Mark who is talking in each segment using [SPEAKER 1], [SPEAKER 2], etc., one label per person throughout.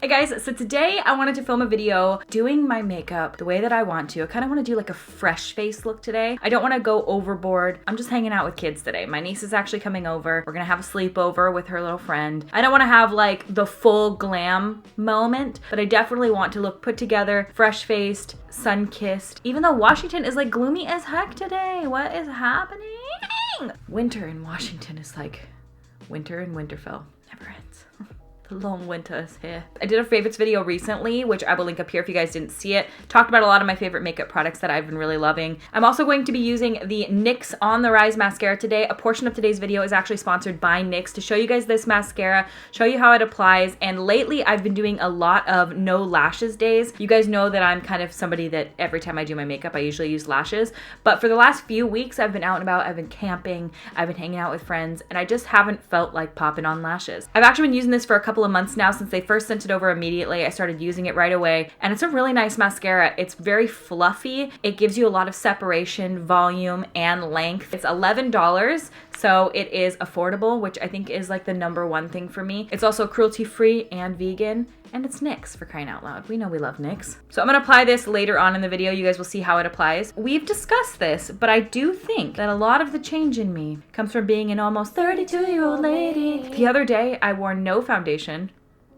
[SPEAKER 1] Hey guys, so today I wanted to film a video doing my makeup the way that I want to. I kind of want to do like a fresh face look today. I don't want to go overboard. I'm just hanging out with kids today. My niece is actually coming over. We're gonna have a sleepover with her little friend. I don't want to have like the full glam moment, but I definitely want to look put together, fresh-faced, sun-kissed, even though Washington is like gloomy as heck today. What is happening? Winter in Washington is like winter in Winterfell. Never ends. The long winter is here. I did a favorites video recently, which I will link up here if you guys didn't see it. Talked about a lot of my favorite makeup products that I've been really loving. I'm also going to be using the NYX On the Rise mascara today. A portion of today's video is actually sponsored by NYX to show you guys this mascara, show you how it applies. And lately I've been doing a lot of no lashes days. You guys know that I'm kind of somebody that every time I do my makeup, I usually use lashes. But for the last few weeks, I've been out and about, I've been camping, I've been hanging out with friends, and I just haven't felt like popping on lashes. I've actually been using this for a couple of months now. Since they first sent it over immediately, I started using it right away, and it's a really nice mascara. It's very fluffy. It gives you a lot of separation, volume, and length. It's $11, so it is affordable, which I think is like the #1 thing for me. It's also cruelty-free and vegan, and it's NYX, for crying out loud. We know we love NYX. So I'm gonna apply this later on in the video. You guys will see how it applies. We've discussed this, but I do think that a lot of the change in me comes from being an almost 32-year-old lady. The other day, I wore no foundation,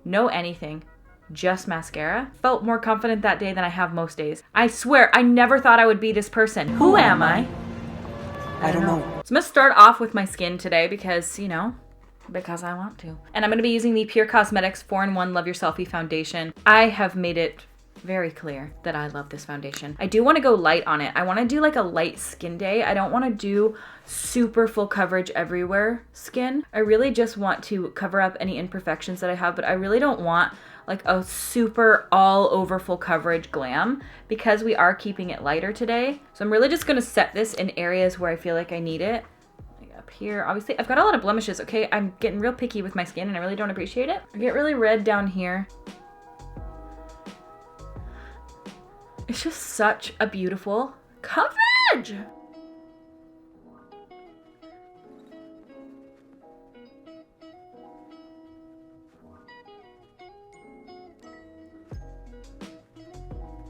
[SPEAKER 1] no anything, just mascara. Felt more confident that day than I have most days. I swear, I never thought I would be this person. Who am I?
[SPEAKER 2] I don't know.
[SPEAKER 1] So I'm gonna start off with my skin today because, you know, because I want to. And I'm gonna be using the Pure Cosmetics 4-in-1 Love Your Selfie foundation. I have made it very clear that I love this foundation. I do want to go light on it. I want to do like a light skin day. I don't want to do super full coverage everywhere skin. I really just want to cover up any imperfections that I have, but I really don't want like a super all over full coverage glam because we are keeping it lighter today. So I'm really just going to set this in areas where I feel like I need it. Like up here, obviously I've got a lot of blemishes. Okay, I'm getting real picky with my skin and I really don't appreciate it. I get really red down here. It's just such a beautiful coverage.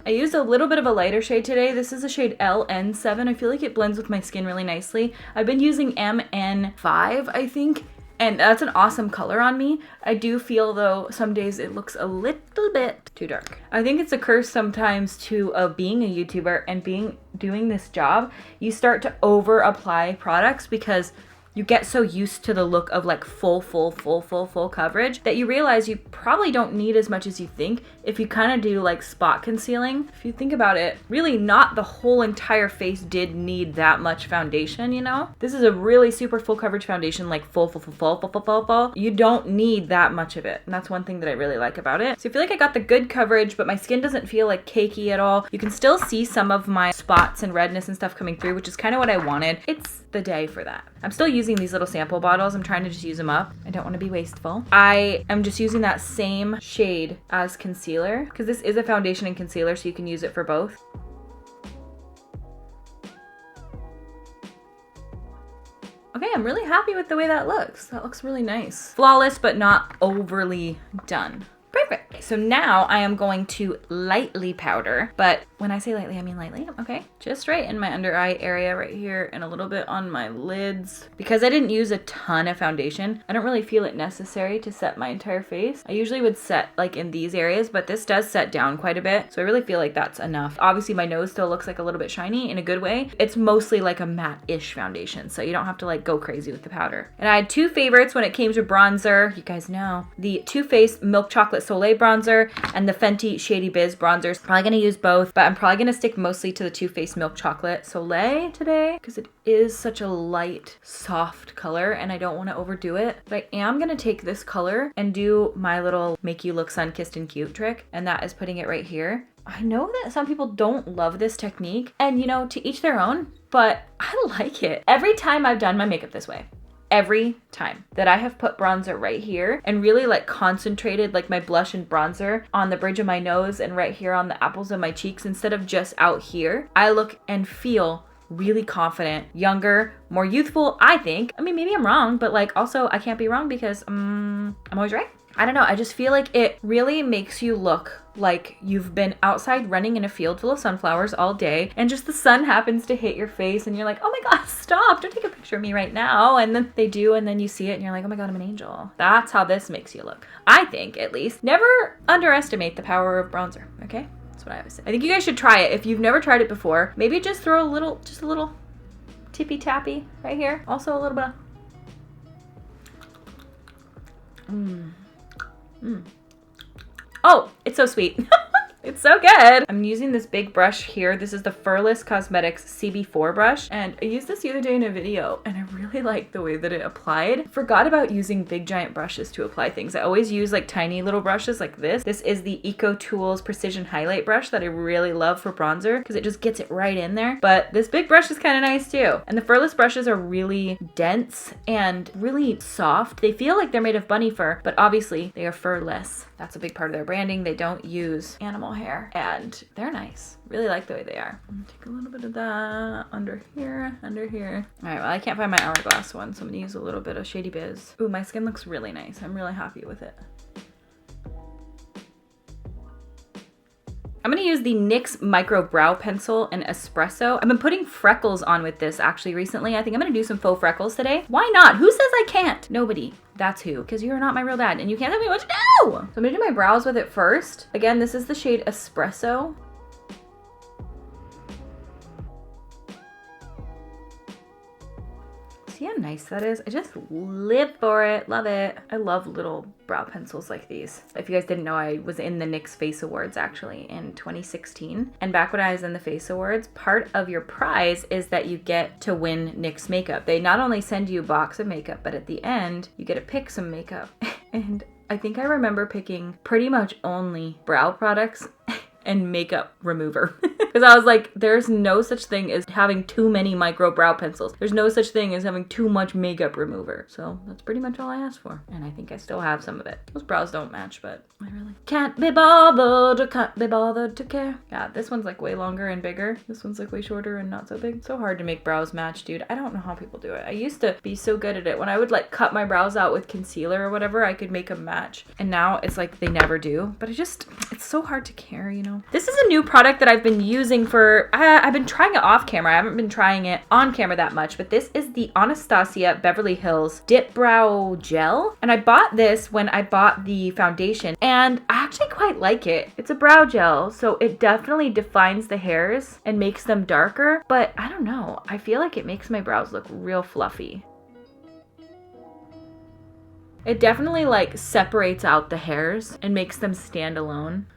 [SPEAKER 1] I used a little bit of a lighter shade today. This is a shade LN7. I feel like it blends with my skin really nicely. I've been using MN5, I think, and that's an awesome color on me. I do feel though some days it looks a little bit too dark. I think it's a curse sometimes too of being a YouTuber and doing this job. You start to over apply products because you get so used to the look of like full coverage that you realize you probably don't need as much as you think if you kind of do like spot concealing. If you think about it, really not the whole entire face did need that much foundation, you know? This is a really super full coverage foundation, like full. You don't need that much of it. And that's one thing that I really like about it. So I feel like I got the good coverage, but my skin doesn't feel like cakey at all. You can still see some of my spots and redness and stuff coming through, which is kind of what I wanted. It's the day for that. I'm still using these little sample bottles. I'm trying to just use them up. I don't want to be wasteful. I am just using that same shade as concealer because this is a foundation and concealer, so you can use it for both. Okay, I'm really happy with the way that looks. That looks really nice. Flawless, but not overly done. Perfect. So now I am going to lightly powder, but when I say lightly, I mean lightly, okay? Just right in my under eye area right here and a little bit on my lids. Because I didn't use a ton of foundation, I don't really feel it necessary to set my entire face. I usually would set like in these areas, but this does set down quite a bit. So I really feel like that's enough. Obviously my nose still looks like a little bit shiny in a good way. It's mostly like a matte-ish foundation, so you don't have to like go crazy with the powder. And I had two favorites when it came to bronzer. You guys know. The Too Faced Milk Chocolate Soleil bronzer and the Fenty Shady Biz bronzers. Probably gonna use both, but I'm probably gonna stick mostly to the Too Faced Milk Chocolate Soleil today because it is such a light, soft color and I don't want to overdo it. But I am gonna take this color and do my little make you look sun-kissed and cute trick, and that is putting it right here. I know that some people don't love this technique, and you know, to each their own, but I like it. Every time I've done my makeup this way, every time that I have put bronzer right here and really like concentrated like my blush and bronzer on the bridge of my nose and right here on the apples of my cheeks instead of just out here, I look and feel really confident, younger, more youthful, I think. I mean, maybe I'm wrong, but like also I can't be wrong because I'm always right. I don't know, I just feel like it really makes you look like you've been outside running in a field full of sunflowers all day and just the sun happens to hit your face and you're like, oh my god, stop, don't take a picture of me right now. And then they do, and then you see it and you're like, oh my god, I'm an angel. That's how this makes you look, I think, at least. Never underestimate the power of bronzer, okay? That's what I always say. I think you guys should try it. If you've never tried it before, maybe just throw a little tippy tappy right here. Also a little bit of Oh, it's so sweet. It's so good. I'm using this big brush here. This is the Furless Cosmetics CB4 brush. And I used this the other day in a video and I really like the way that it applied. Forgot about using big giant brushes to apply things. I always use like tiny little brushes like this. This is the Eco Tools Precision Highlight Brush that I really love for bronzer because it just gets it right in there. But this big brush is kind of nice too. And the Furless brushes are really dense and really soft. They feel like they're made of bunny fur, but obviously they are furless. That's a big part of their branding. They don't use animal hair and they're nice. Really like the way they are. I'm gonna take a little bit of that under here, under here. All right, well, I can't find my Hourglass one, so I'm gonna use a little bit of Shady Biz. Ooh, my skin looks really nice. I'm really happy with it. I'm gonna use the NYX Micro Brow Pencil in Espresso. I've been putting freckles on with this actually recently. I think I'm gonna do some faux freckles today. Why not? Who says I can't? Nobody. That's who, because you're not my real dad and you can't tell me what to do. So I'm gonna do my brows with it first. Again, this is the shade Espresso. See how nice that is? I just live for it. Love it. I love little brow pencils like these. If you guys didn't know, I was in the NYX Face Awards actually in 2016. And back when I was in the Face Awards, part of your prize is that you get to win NYX makeup. They not only send you a box of makeup, but at the end, you get to pick some makeup. And I think I remember picking pretty much only brow products and makeup remover. Because I was like, there's no such thing as having too many micro brow pencils. There's no such thing as having too much makeup remover. So that's pretty much all I asked for. And I think I still have some of it. Those brows don't match, but I really can't be bothered to care. Yeah, this one's like way longer and bigger. This one's like way shorter and not so big. So hard to make brows match, dude. I don't know how people do it. I used to be so good at it. When I would like cut my brows out with concealer or whatever, I could make them match. And now it's like they never do. But it's so hard to care, you know? This is a new product that I've been using for, I've been trying it off camera. I haven't been trying it on camera that much, but this is the Anastasia Beverly Hills Dip Brow Gel. And I bought this when I bought the foundation and I actually quite like it. It's a brow gel, so it definitely defines the hairs and makes them darker, but I don't know. I feel like it makes my brows look real fluffy. It definitely like separates out the hairs and makes them stand alone.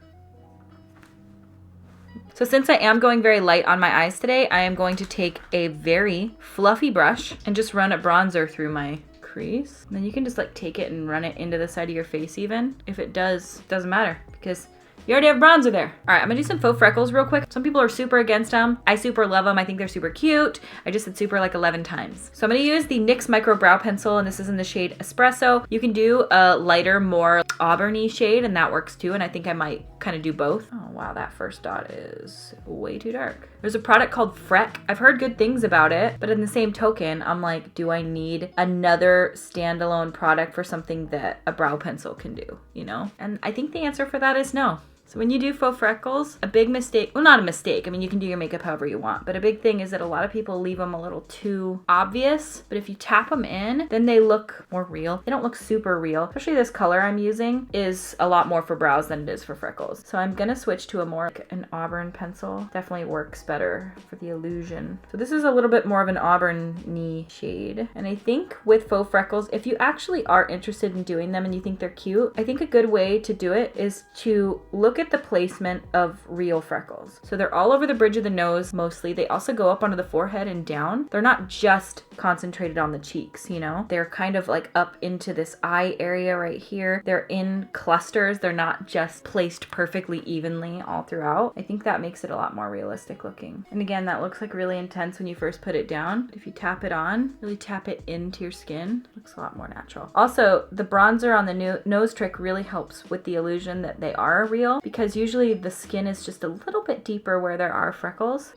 [SPEAKER 1] So since I am going very light on my eyes today, I am going to take a very fluffy brush and just run a bronzer through my crease. And then you can just like take it and run it into the side of your face even. If it doesn't matter because you already have bronzer there. All right, I'm gonna do some faux freckles real quick. Some people are super against them. I super love them. I think they're super cute. I just said super like 11 times. So I'm gonna use the NYX Micro Brow Pencil, and this is in the shade Espresso. You can do a lighter, more auburny shade, and that works too. And I think I might kind of do both. Oh wow, that first dot is way too dark. There's a product called Freck. I've heard good things about it, but in the same token, I'm like, do I need another standalone product for something that a brow pencil can do, you know? And I think the answer for that is no. So when you do faux freckles, a big mistake, well, not a mistake, I mean, you can do your makeup however you want, but a big thing is that a lot of people leave them a little too obvious, but if you tap them in, then they look more real. They don't look super real. Especially this color I'm using is a lot more for brows than it is for freckles. So I'm gonna switch to a more like an auburn pencil. Definitely works better for the illusion. So this is a little bit more of an auburn-y shade. And I think with faux freckles, if you actually are interested in doing them and you think they're cute, I think a good way to do it is to look at the placement of real freckles. So they're all over the bridge of the nose mostly. They also go up onto the forehead and down. They're not just concentrated on the cheeks, you know? They're kind of like up into this eye area right here. They're in clusters. They're not just placed perfectly evenly all throughout. I think that makes it a lot more realistic looking. And again, that looks like really intense when you first put it down. But if you tap it on, really tap it into your skin, it looks a lot more natural. Also, the bronzer on the nose trick really helps with the illusion that they are real, because usually the skin is just a little bit deeper where there are freckles.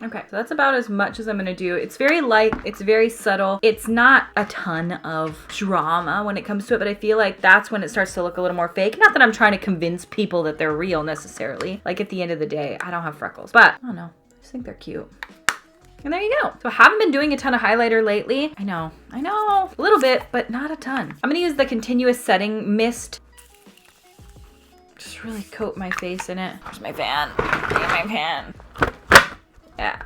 [SPEAKER 1] Okay, so that's about as much as I'm gonna do. It's very light, it's very subtle. It's not a ton of drama when it comes to it, but I feel like that's when it starts to look a little more fake. Not that I'm trying to convince people that they're real necessarily. Like at the end of the day, I don't have freckles, but I don't know. I just think they're cute. And there you go. So I haven't been doing a ton of highlighter lately. I know, a little bit, but not a ton. I'm gonna use the continuous setting mist. Just really coat my face in it. Where's my fan? Get my pan. Yeah.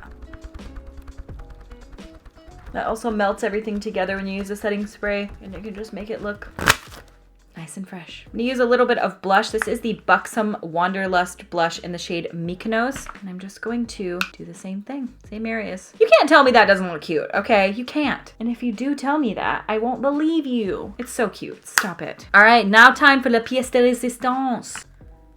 [SPEAKER 1] That also melts everything together when you use a setting spray, and you can just make it look nice and fresh. I'm gonna use a little bit of blush. This is the Buxom Wanderlust blush in the shade Mykonos, and I'm just going to do the same thing, same areas. You can't tell me that doesn't look cute, okay? You can't. And if you do tell me that, I won't believe you. It's so cute. Stop it. All right, now time for la pièce de résistance.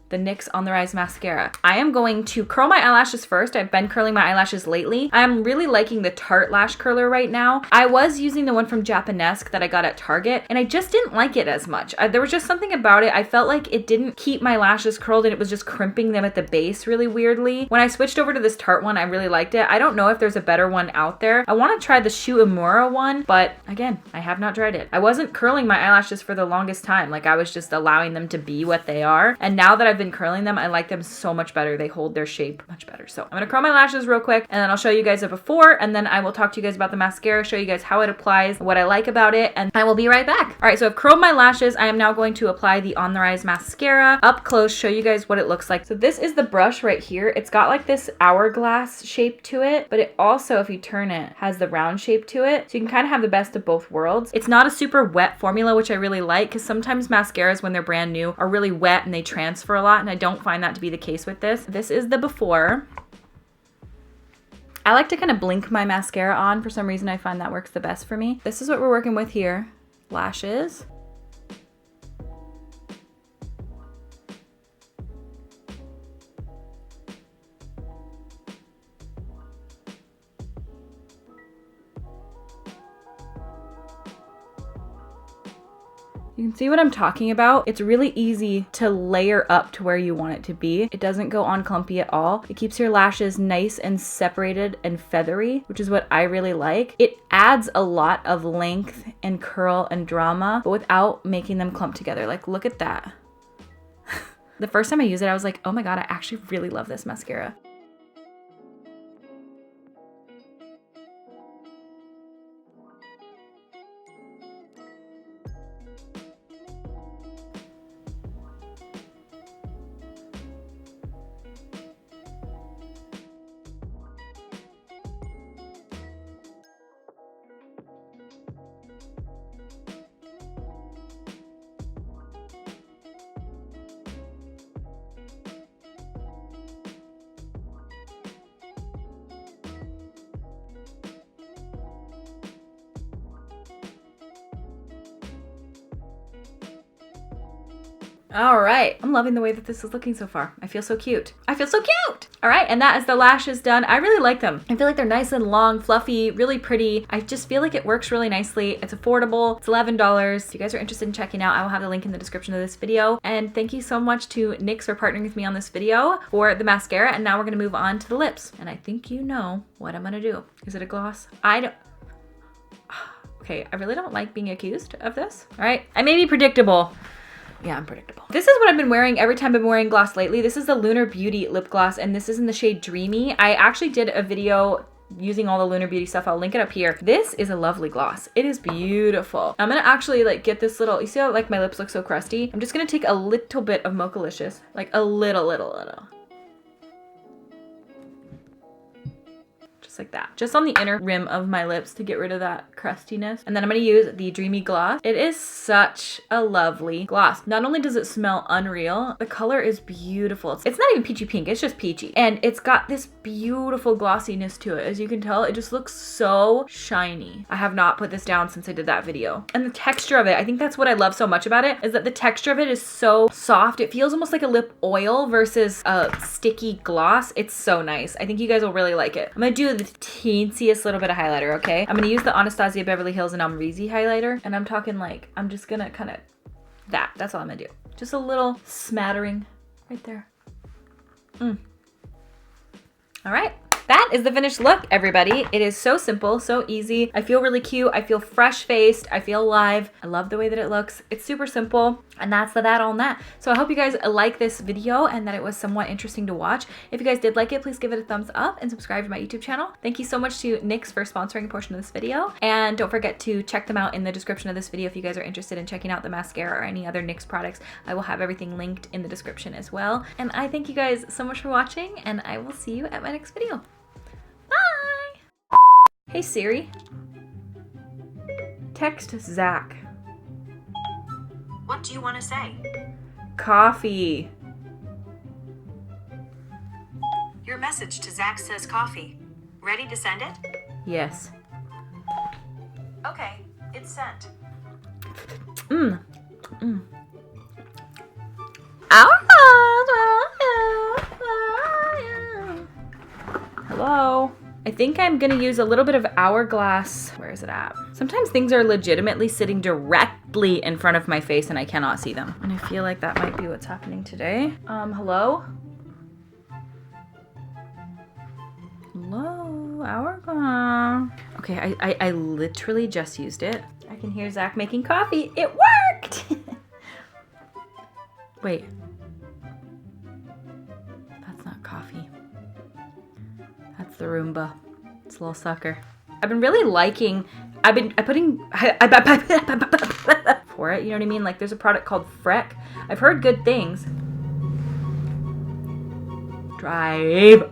[SPEAKER 1] The NYX On the Rise mascara. I am going to curl my eyelashes first. I've been curling my eyelashes lately. I'm really liking the Tarte lash curler right now. I was using the one from Japanesque that I got at Target, and I just didn't like it as much. There was just something about it. I felt like it didn't keep my lashes curled, and it was just crimping them at the base really weirdly. When I switched over to this Tarte one, I really liked it. I don't know if there's a better one out there. I want to try the Shu Uemura one, but again, I have not tried it. I wasn't curling my eyelashes for the longest time. Like I was just allowing them to be what they are. And now that I've been curling them, I like them so much better. They hold their shape much better. So I'm gonna curl my lashes real quick, and then I'll show you guys a before, and then I will talk to you guys about the mascara, show you guys how it applies, what I like about it, and I will be right back. All right, so I've curled my lashes. I am now going to apply the On the Rise mascara up close, show you guys what it looks like. So this is the brush right here. It's got like this hourglass shape to it, but it also, if you turn it, has the round shape to it. So you can kind of have the best of both worlds. It's not a super wet formula, which I really like, because sometimes mascaras, when they're brand new, are really wet and they transfer a lot, and I don't find that to be the case with this. This is the before. I like to kind of blink my mascara on. For some reason, I find that works the best for me. This is what we're working with here. Lashes. You can see what I'm talking about. It's really easy to layer up to where you want it to be. It doesn't go on clumpy at all. It keeps your lashes nice and separated and feathery, which is what I really like. It adds a lot of length and curl and drama, but without making them clump together. Like, look at that. The first time I used it, I was like, oh my God, I actually really love this mascara. All right, I'm loving the way that this is looking so far. I feel so cute. I feel so cute. All right, and that is the lashes done. I really like them. I feel like they're nice and long, fluffy, really pretty. I just feel like it works really nicely. It's affordable. It's $11. If you guys are interested in checking out, I will have the link in the description of this video. And thank you so much to NYX for partnering with me on this video for the mascara. And now we're gonna move on to the lips. And I think you know what I'm gonna do. Is it a gloss? I don't. Okay, I really don't like being accused of this. All right, I may be predictable. Yeah, I'm predictable. This is what I've been wearing every time I've been wearing gloss lately. This is the Lunar Beauty lip gloss, and this is in the shade Dreamy. I actually did a video using all the Lunar Beauty stuff. I'll link it up here. This is a lovely gloss. It is beautiful. I'm gonna actually like get this little, you see how like my lips look so crusty? I'm just gonna take a little bit of Mochalicious, like a little. Like that, just on the inner rim of my lips to get rid of that crustiness. And then I'm gonna use the Dreamy gloss. It is such a lovely gloss. Not only does it smell unreal, the color is beautiful. It's not even peachy pink, it's just peachy. And it's got this beautiful glossiness to it. As you can tell, it just looks so shiny. I have not put this down since I did that video. And the texture of it, I think that's what I love so much about it, is that the texture of it is so soft. It feels almost like a lip oil versus a sticky gloss. It's so nice. I think you guys will really like it. I'm gonna do the teensiest little bit of highlighter, okay? I'm gonna use the Anastasia Beverly Hills and Amrezy highlighter, and I'm talking like, I'm just gonna kind of, that's all I'm gonna do. Just a little smattering right there. All right, that that is the finished look, everybody. It is so simple, so easy. I feel really cute. I feel fresh-faced. I feel alive. I love the way that it looks. It's super simple, and that's that on that. So I hope you guys like this video and that it was somewhat interesting to watch. If you guys did like it, please give it a thumbs up and subscribe to my YouTube channel. Thank you so much to NYX for sponsoring a portion of this video, and don't forget to check them out in the description of this video if you guys are interested in checking out the mascara or any other NYX products. I will have everything linked in the description as well. And I thank you guys so much for watching, and I will see you at my next video. Bye! Hey Siri, text Zach.
[SPEAKER 3] What do you want to say?
[SPEAKER 1] Coffee.
[SPEAKER 3] Your message to Zach says coffee. Ready to send it?
[SPEAKER 1] Yes.
[SPEAKER 3] Okay, it's sent.
[SPEAKER 1] Hello. I think I'm gonna use a little bit of Hourglass. Where is it at? Sometimes things are legitimately sitting directly in front of my face and I cannot see them. And I feel like that might be what's happening today. Hello? Hello, Hourglass. Okay, I literally just used it. I can hear Zach making coffee. It worked! Wait. That's not coffee. That's the Roomba. It's a little sucker. I've been really liking, putting for it, you know what I mean? Like there's a product called Freck. I've heard good things. Drive.